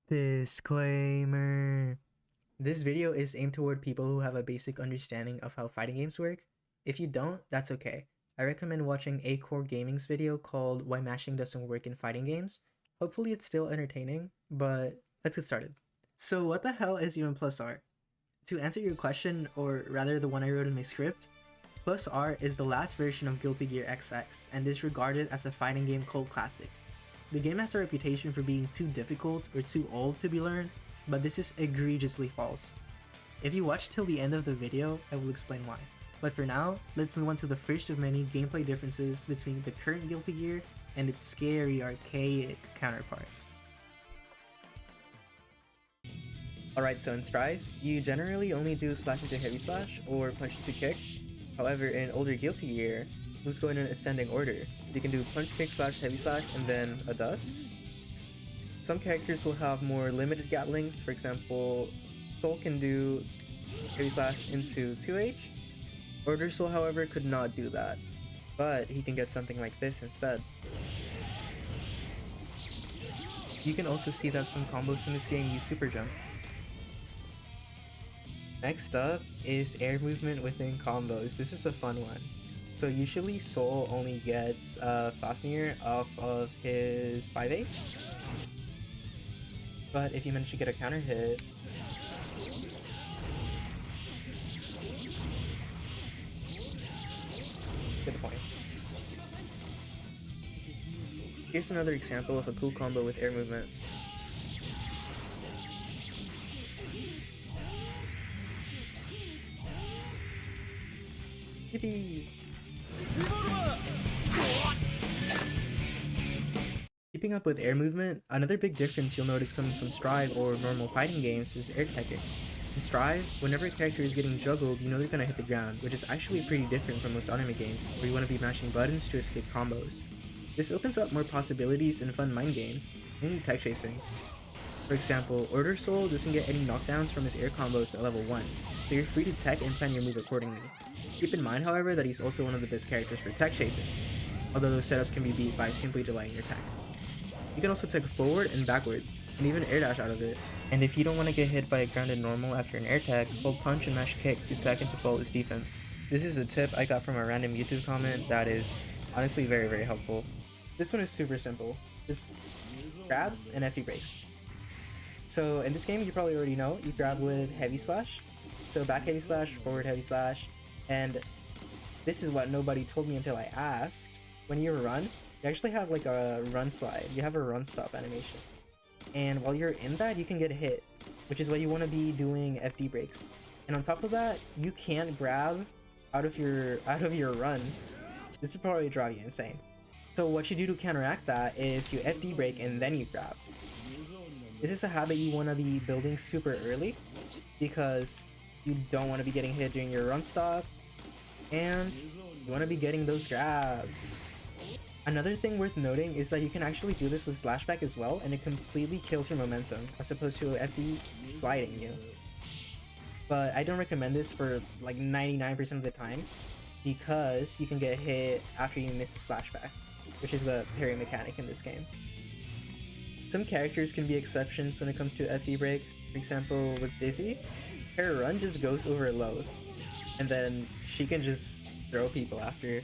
Disclaimer. This video is aimed toward people who have a basic understanding of how fighting games work. If you don't, that's okay. I recommend watching Core Gaming's video called Why Mashing Doesn't Work in Fighting Games. Hopefully it's still entertaining, but let's get started. So what the hell is UN plus R? To answer your question, or rather the one I wrote in my script, Plus R is the last version of Guilty Gear XX and is regarded as a fighting game cult classic. The game has a reputation for being too difficult or too old to be learned, but this is egregiously false. If you watch till the end of the video, I will explain why. But for now, let's move on to the first of many gameplay differences between the current Guilty Gear and its scary archaic counterpart. Alright, so in Strive, you generally only do slash into heavy slash or punch into kick. However, in older Guilty Gear, moves go in an ascending order, so you can do punch, kick, slash, heavy slash, and then a dust. Some characters will have more limited Gatlings. For example, Soul can do heavy slash into 2H. Order Soul, however, could not do that, but he can get something like this instead. You can also see that some combos in this game use super jump. Next up is air movement within combos. This is a fun one. So usually Soul only gets Fafnir off of his 5H, but if you manage to get a counter hit, get the point. Here's another example of a cool combo with air movement. Yippee! Keeping up with air movement, another big difference you'll notice coming from Strive or normal fighting games is air teching. In Strive, whenever a character is getting juggled, you know they're gonna hit the ground, which is actually pretty different from most anime games, where you want to be mashing buttons to escape combos. This opens up more possibilities in fun mind games, mainly tech chasing. For example, Order Soul doesn't get any knockdowns from his air combos at level 1, so you're free to tech and plan your move accordingly. Keep in mind, however, that he's also one of the best characters for tech chasing, although those setups can be beat by simply delaying your tech. You can also tech forward and backwards, and even air dash out of it. And if you don't want to get hit by a grounded normal after an air tech, hold punch and mash kick to tech into flawless defense. This is a tip I got from a random YouTube comment that is honestly very, very helpful. This one is super simple. Just grabs and FD breaks. So in this game, you probably already know, you grab with heavy slash. So back heavy slash, forward heavy slash, and this is what nobody told me until I asked. When you run, you actually have like a run slide. You have a run stop animation. And while you're in that, you can get hit, which is why you want to be doing FD breaks. And on top of that, you can't grab out of your run. This would probably drive you insane. So what you do to counteract that is you FD break and then you grab. This is a habit you want to be building super early because you don't want to be getting hit during your run stop and you want to be getting those grabs. Another thing worth noting is that you can actually do this with slashback as well, and it completely kills your momentum as opposed to FD sliding you. But I don't recommend this for like 99% of the time because you can get hit after you miss a slashback, which is the parry mechanic in this game. Some characters can be exceptions when it comes to FD break. For example, with Dizzy, her run just goes over lows, and then she can just throw people after.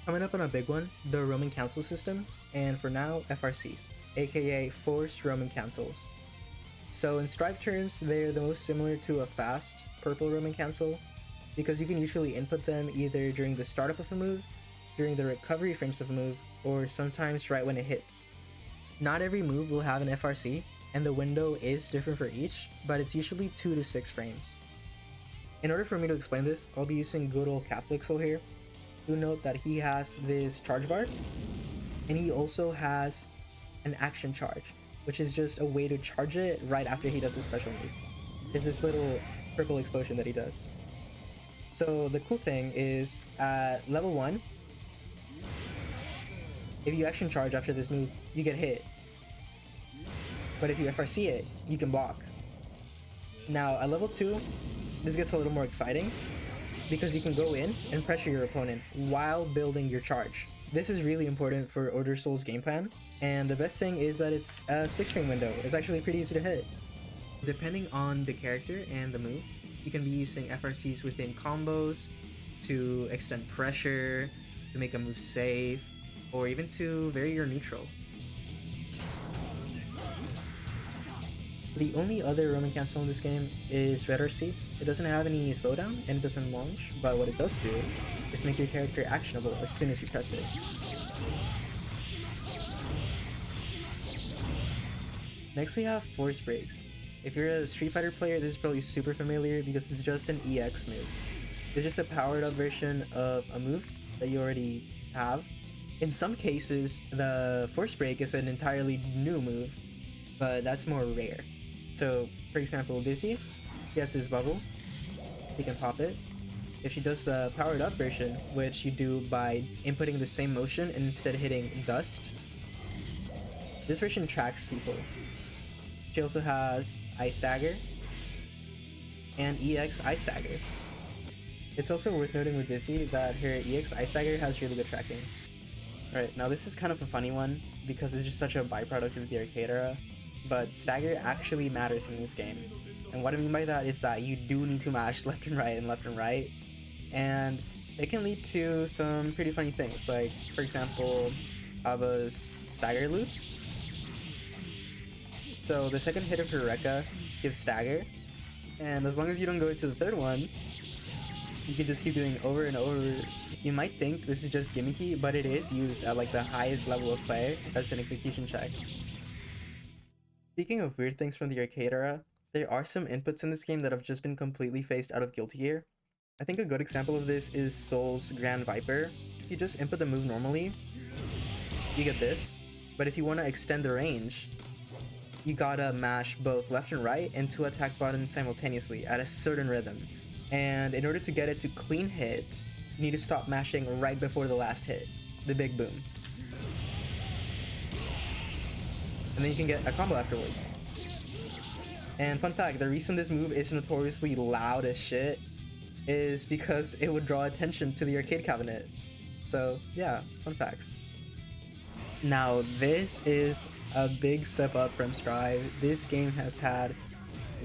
Coming up on a big one, the roaming cancel system, and for now, FRCs, aka forced roaming cancels. So in Strive terms, they're the most similar to a fast purple roaming cancel, because you can usually input them either during the startup of a move, during the recovery frames of a move, or sometimes right when it hits. Not every move will have an FRC, and the window is different for each, but it's usually 2 to 6 frames. In order for me to explain this, I'll be using good old Catholic Soul here. Do note that he has this charge bar, and he also has an action charge, which is just a way to charge it right after he does his special move. It's this little purple explosion that he does. So the cool thing is, at level 1, if you action charge after this move, you get hit. But if you FRC it, you can block. Now at level 2, this gets a little more exciting because you can go in and pressure your opponent while building your charge. This is really important for Order Soul's game plan, and the best thing is that it's a 6-frame window. It's actually pretty easy to hit. Depending on the character and the move, you can be using FRCs within combos to extend pressure, to make a move safe, or even to vary your neutral. The only other Roman cancel in this game is Red RC. It doesn't have any slowdown and it doesn't launch, but what it does do is make your character actionable as soon as you press it. Next we have Force Breaks. If you're a Street Fighter player, this is probably super familiar because it's just an EX move. It's just a powered up version of a move that you already have. In some cases, the Force Break is an entirely new move, but that's more rare. So, for example, Dizzy, he has this bubble, he can pop it. If she does the powered up version, which you do by inputting the same motion and instead hitting Dust, this version tracks people. She also has Ice Stagger and EX Ice Stagger. It's also worth noting with Dizzy that her EX Ice Stagger has really good tracking. Alright, now this is kind of a funny one because it's just such a byproduct of the arcade era, but Stagger actually matters in this game. And what I mean by that is that you do need to mash left and right, and it can lead to some pretty funny things, like, for example, Ava's Stagger loops. So the second hit of her Rekka gives Stagger, and as long as you don't go to the third one, you can just keep doing over and over. You might think this is just gimmicky, but it is used at like the highest level of play as an execution check. Speaking of weird things from the arcade era, there are some inputs in this game that have just been completely phased out of Guilty Gear. I think a good example of this is Soul's Grand Viper. If you just input the move normally, you get this, but if you want to extend the range, you gotta mash both left and right and 2 attack buttons simultaneously at a certain rhythm. And in order to get it to clean hit, you need to stop mashing right before the last hit, the big boom. And then you can get a combo afterwards. And fun fact, the reason this move is notoriously loud as shit is because it would draw attention to the arcade cabinet. So yeah, fun facts. Now this is a big step up from Strive. This game has had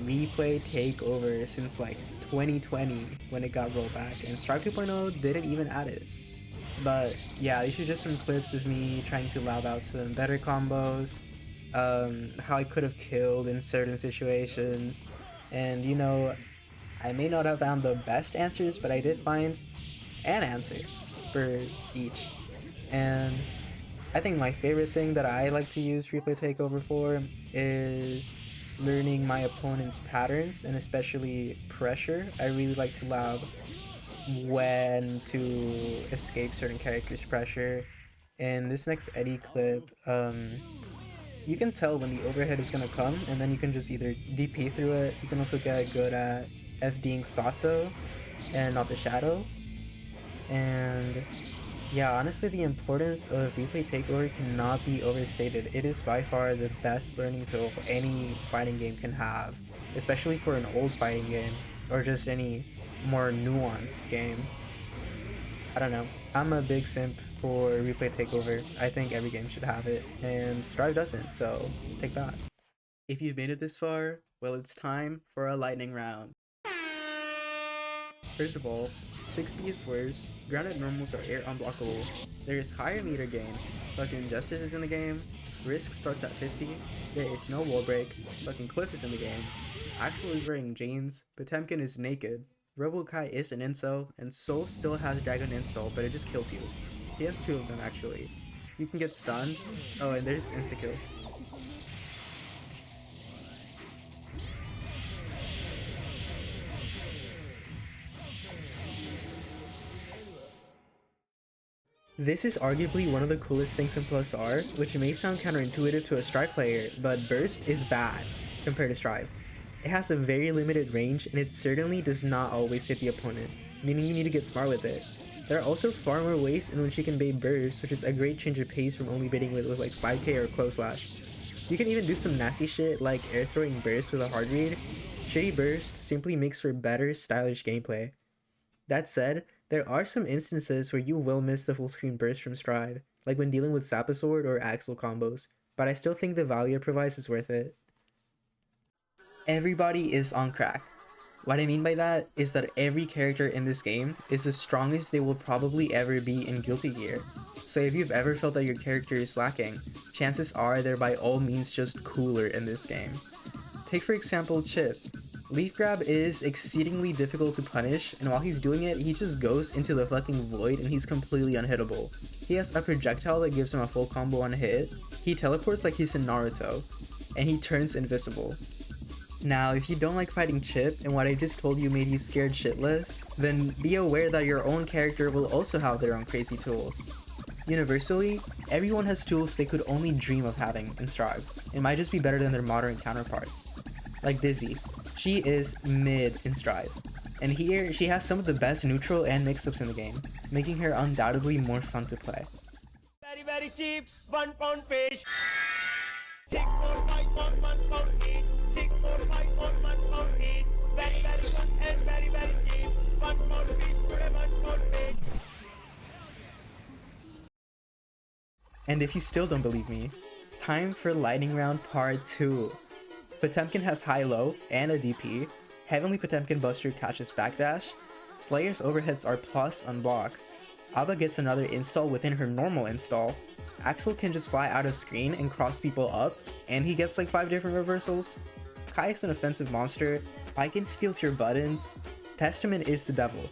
replay takeover since like 2020 when it got rolled back, and Strive 2.0 didn't even add it. But yeah, these are just some clips of me trying to lab out some better combos, how I could have killed in certain situations, and you know, I may not have found the best answers, but I did find an answer for each. And I think my favorite thing that I like to use replay takeover for is learning my opponent's patterns, and especially pressure. I really like to lab when to escape certain characters' pressure. In this next Eddie clip, you can tell when the overhead is gonna come, and then you can just either DP through it. You can also get good at FDing Sato and not the Shadow. And yeah, honestly, the importance of replay takeover cannot be overstated. It is by far the best learning tool any fighting game can have, especially for an old fighting game or just any more nuanced game. I don't know. I'm a big simp for replay takeover. I think every game should have it, and Strive doesn't, so take that. If you've made it this far, well, it's time for a lightning round. First of all, 6B is worse, grounded normals are air unblockable, there is higher meter gain, fucking Justice is in the game, Risk starts at 50, there is no wall break, fucking Cliff is in the game, Axel is wearing jeans, Potemkin is naked, Robokai is an incel, and Soul still has Dragon install, but it just kills you. He has 2 of them actually. You can get stunned, oh, and there's insta-kills. This is arguably one of the coolest things in Plus R, which may sound counterintuitive to a Strive player, but Burst is bad compared to Strive. It has a very limited range, and it certainly does not always hit the opponent, meaning you need to get smart with it. There are also far more ways in which you can bait Burst, which is a great change of pace from only baiting with like 5k or close slash. You can even do some nasty shit like air throwing Burst with a hard read. Shitty Burst simply makes for better stylish gameplay. That said, There are some instances where you will miss the full screen burst from Strive, like when dealing with Sapasword or Axel combos, but I still think the value it provides is worth it. Everybody is on crack. What I mean by that is that every character in this game is the strongest they will probably ever be in Guilty Gear. So if you've ever felt that your character is lacking, chances are they're by all means just cooler in this game. Take for example Chip. Leaf Grab is exceedingly difficult to punish, and while he's doing it, he just goes into the fucking void and he's completely unhittable. He has a projectile that gives him a full combo on hit, he teleports like he's in Naruto, and he turns invisible. Now, if you don't like fighting Chip, and what I just told you made you scared shitless, then be aware that your own character will also have their own crazy tools. Universally, everyone has tools they could only dream of having in Strive. It might just be better than their modern counterparts. Like Dizzy. She is mid in Strive, and here she has some of the best neutral and mix-ups in the game, making her undoubtedly more fun to play. Very cheap, £1 fish. 6 4 5 1 pound each. 6 4 5 1 pound each. Very good and very cheap. £1 fish for a £1 fish. And if you still don't believe me, time for Lightning Round Part 2. Potemkin has high-low and a DP, Heavenly Potemkin Buster catches backdash, Slayer's overheads are plus on block, Abba gets another install within her normal install, Axel can just fly out of screen and cross people up, and he gets like 5 different reversals, Kai is an offensive monster, Icon steals your buttons, Testament is the devil,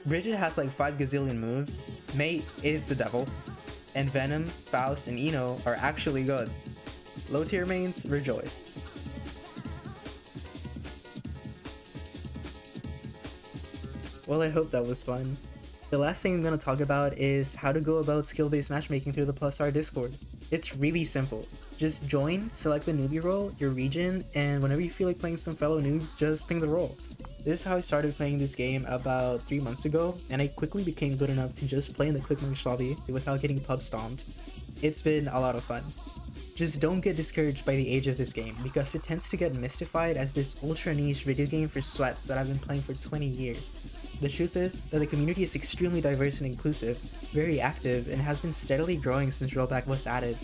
Bridget has like 5 gazillion moves, Mate is the devil, and Venom, Faust, and Eno are actually good. Low tier mains, rejoice. Well, I hope that was fun. The last thing I'm going to talk about is how to go about skill-based matchmaking through the +R Discord. It's really simple. Just join, select the newbie role, your region, and whenever you feel like playing some fellow noobs, just ping the role. This is how I started playing this game about 3 months ago, and I quickly became good enough to just play in the quick match lobby without getting pub stomped. It's been a lot of fun. Just don't get discouraged by the age of this game, because it tends to get mystified as this ultra niche video game for sweats that I've been playing for 20 years. The truth is that the community is extremely diverse and inclusive, very active, and has been steadily growing since rollback was added.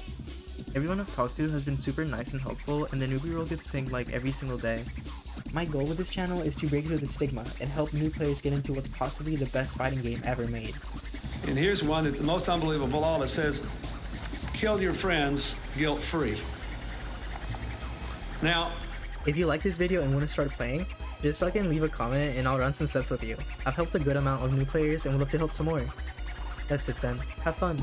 Everyone I've talked to has been super nice and helpful, and the newbie role gets pinged like every single day. My goal with this channel is to break through the stigma and help new players get into what's possibly the best fighting game ever made. And here's one that's the most unbelievable of all. It says, kill your friends guilt-free. Now, if you like this video and want to start playing, just fucking leave a comment and I'll run some sets with you. I've helped a good amount of new players and would love to help some more. That's it then. Have fun.